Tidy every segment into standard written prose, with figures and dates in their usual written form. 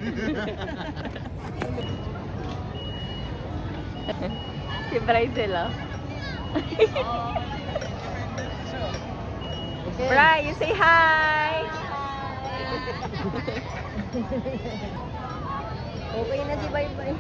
Si Bryzel, oh. Bry, you say hi! Okay na si Bye-Bye.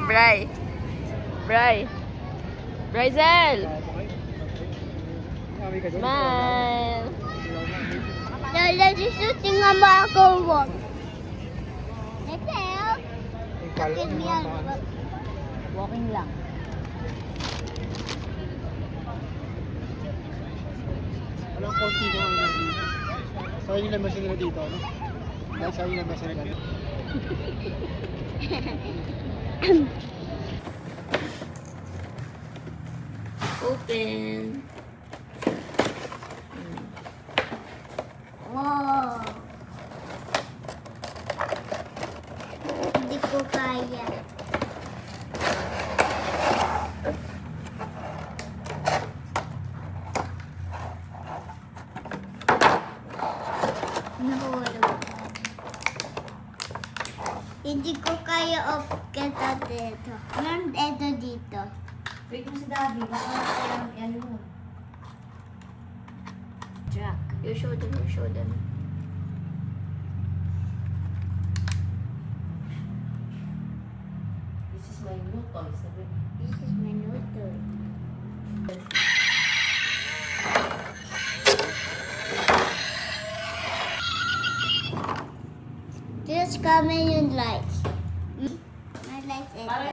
Bry. Bry. Bryzel! Smile! Lola, shooting nga ba ako? Natel? Sakit niya. Walking lang. Walang konti ko ang hindi. Sayang yung lamesa nila dito, ano? Dahil sayang yung lamesa nila. Open. Wow. Hindi ko kaya. Nahulog. Hindi ko kaya kita dito. Meron ito dito. Wait mo si Daddy, baka yan mo. Jack, you show them, you show them. This is my new toy, sabi. This is my noodle. Just come in yung lights.